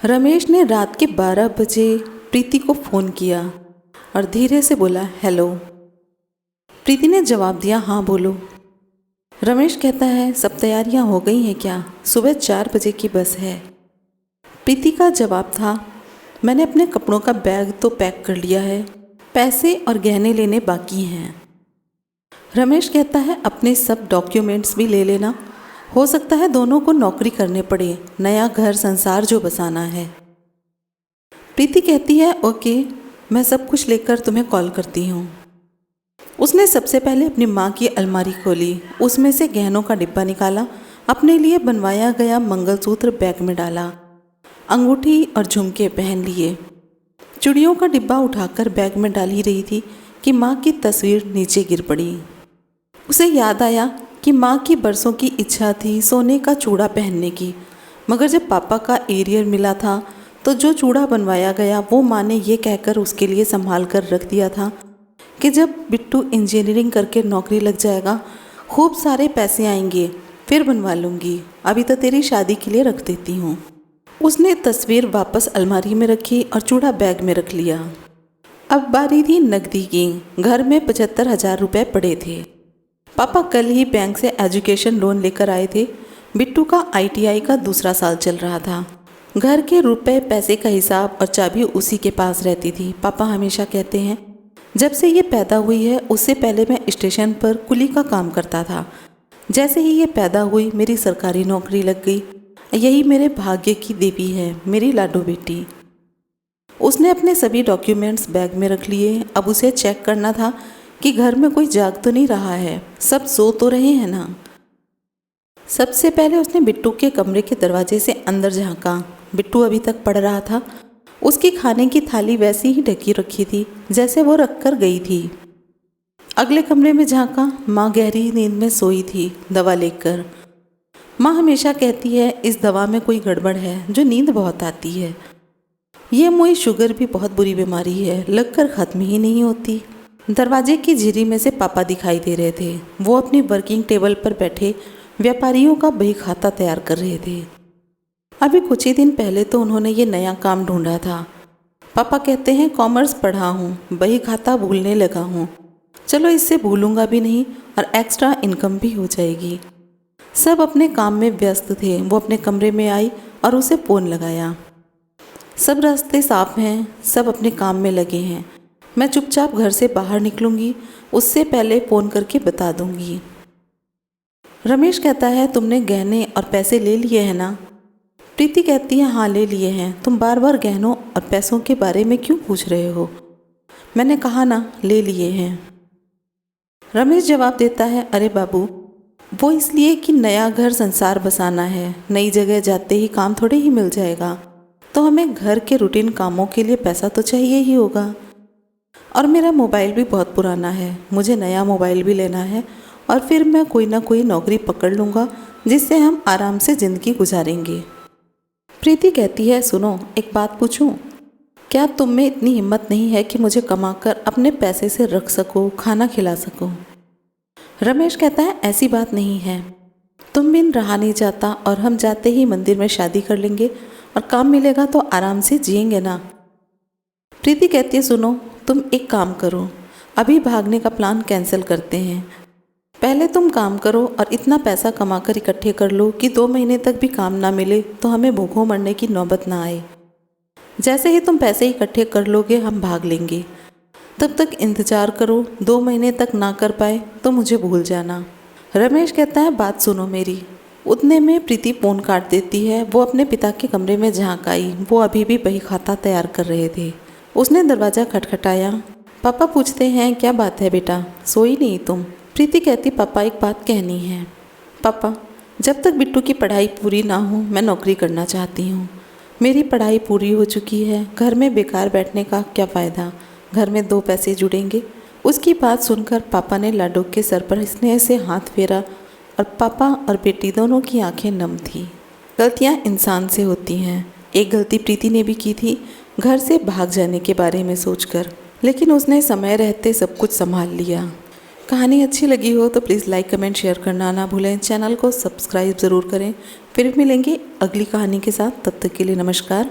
रमेश ने रात के 12 बजे प्रीति को फ़ोन किया और धीरे से बोला, हेलो। प्रीति ने जवाब दिया, हाँ बोलो। रमेश कहता है, सब तैयारियां हो गई हैं क्या? सुबह 4 बजे की बस है। प्रीति का जवाब था, मैंने अपने कपड़ों का बैग तो पैक कर लिया है, पैसे और गहने लेने बाकी हैं। रमेश कहता है, अपने सब डॉक्यूमेंट्स भी ले लेना, हो सकता है दोनों को नौकरी करने पड़े, नया घर संसार जो बसाना है। प्रीति कहती है, ओके, मैं सब कुछ लेकर तुम्हें कॉल करती हूँ। उसने सबसे पहले अपनी माँ की अलमारी खोली, उसमें से गहनों का डिब्बा निकाला, अपने लिए बनवाया गया मंगलसूत्र बैग में डाला, अंगूठी और झुमके पहन लिए। चूड़ियों का डिब्बा उठाकर बैग में डाल ही रही थी कि माँ की तस्वीर नीचे गिर पड़ी। उसे याद आया कि माँ की बरसों की इच्छा थी सोने का चूड़ा पहनने की, मगर जब पापा का एरियर मिला था तो जो चूड़ा बनवाया गया वो माँ ने ये कहकर उसके लिए संभाल कर रख दिया था कि जब बिट्टू इंजीनियरिंग करके नौकरी लग जाएगा, खूब सारे पैसे आएंगे, फिर बनवा लूँगी, अभी तो तेरी शादी के लिए रख देती हूँ। उसने तस्वीर वापस अलमारी में रखी और चूड़ा बैग में रख लिया। अब बारी थी नकदी की। घर में 75,000 रुपये पड़े थे। पापा कल ही बैंक से एजुकेशन लोन लेकर आए थे। बिट्टू का ITI का दूसरा साल चल रहा था। घर के रुपए पैसे का हिसाब और चाबी उसी के पास रहती थी। पापा हमेशा कहते हैं, जब से ये पैदा हुई है उससे पहले मैं स्टेशन पर कुली का काम करता था। जैसे ही ये पैदा हुई मेरी सरकारी नौकरी लग गई। यही मेरे भाग्य की देवी है, मेरी लाडो बेटी। उसने अपने सभी डॉक्यूमेंट्स बैग में रख लिए। अब उसे चेक करना था कि घर में कोई जाग तो नहीं रहा है, सब सो तो रहे हैं ना। सबसे पहले उसने बिट्टू के कमरे के दरवाजे से अंदर झांका। बिट्टू अभी तक पढ़ रहा था। उसकी खाने की थाली वैसी ही ढकी रखी थी जैसे वो रखकर गई थी। अगले कमरे में झांका, माँ गहरी नींद में सोई थी दवा लेकर। माँ हमेशा कहती है इस दवा में कोई गड़बड़ है जो नींद बहुत आती है। ये मुझे शुगर भी बहुत बुरी बीमारी है, लगकर ख़त्म ही नहीं होती। दरवाजे की झिरी में से पापा दिखाई दे रहे थे। वो अपनी वर्किंग टेबल पर बैठे व्यापारियों का बही खाता तैयार कर रहे थे। अभी कुछ ही दिन पहले तो उन्होंने ये नया काम ढूंढा था। पापा कहते हैं, कॉमर्स पढ़ा हूँ, बही खाता भूलने लगा हूँ, चलो इससे भूलूंगा भी नहीं और एक्स्ट्रा इनकम भी हो जाएगी। सब अपने काम में व्यस्त थे। वो अपने कमरे में आई और उसे फ़ोन लगाया। सब रास्ते साफ हैं, सब अपने काम में लगे हैं। मैं चुपचाप घर से बाहर निकलूंगी, उससे पहले फ़ोन करके बता दूंगी। रमेश कहता है, तुमने गहने और पैसे ले लिए हैं ना? प्रीति कहती है, हाँ ले लिए हैं। तुम बार बार गहनों और पैसों के बारे में क्यों पूछ रहे हो? मैंने कहा ना, ले लिए हैं। रमेश जवाब देता है, अरे बाबू, वो इसलिए कि नया घर संसार बसाना है। नई जगह जाते ही काम थोड़े ही मिल जाएगा, तो हमें घर के रूटीन कामों के लिए पैसा तो चाहिए ही होगा। और मेरा मोबाइल भी बहुत पुराना है, मुझे नया मोबाइल भी लेना है और फिर मैं कोई ना कोई नौकरी पकड़ लूँगा जिससे हम आराम से ज़िंदगी गुजारेंगे। प्रीति कहती है, सुनो एक बात पूछूं? क्या तुम में इतनी हिम्मत नहीं है कि मुझे कमाकर अपने पैसे से रख सको, खाना खिला सको? रमेश कहता है, ऐसी बात नहीं है। तुम बिन रहा नहीं जाता और हम जाते ही मंदिर में शादी कर लेंगे और काम मिलेगा तो आराम से जिएंगे ना। प्रीति कहती है, सुनो तुम एक काम करो, अभी भागने का प्लान कैंसिल करते हैं। पहले तुम काम करो और इतना पैसा कमाकर इकट्ठे कर लो कि 2 महीने तक भी काम ना मिले तो हमें भूखों मरने की नौबत ना आए। जैसे ही तुम पैसे इकट्ठे कर लोगे हम भाग लेंगे। तब तक इंतज़ार करो, 2 महीने तक ना कर पाए तो मुझे भूल जाना। रमेश कहता है, बात सुनो मेरी। उतने में प्रीति फ़ोन काट देती है। वो अपने पिता के कमरे में झांक आई। वो अभी भी बही खाता तैयार कर रहे थे। उसने दरवाज़ा खटखटाया। पापा पूछते हैं, क्या बात है बेटा, सोई नहीं तुम? प्रीति कहती, पापा एक बात कहनी है। पापा, जब तक बिट्टू की पढ़ाई पूरी ना हो मैं नौकरी करना चाहती हूँ। मेरी पढ़ाई पूरी हो चुकी है, घर में बेकार बैठने का क्या फ़ायदा, घर में 2 पैसे जुड़ेंगे। उसकी बात सुनकर पापा ने लाडो के सर पर स्नेह से हाथ फेरा और पापा और बेटी दोनों की आंखें नम थी। गलतियाँ इंसान से होती हैं। एक गलती प्रीति ने भी की थी, घर से भाग जाने के बारे में सोचकर, लेकिन उसने समय रहते सब कुछ संभाल लिया। कहानी अच्छी लगी हो तो प्लीज़ लाइक कमेंट शेयर करना ना भूलें। चैनल को सब्सक्राइब ज़रूर करें। फिर मिलेंगे अगली कहानी के साथ, तब तक के लिए नमस्कार।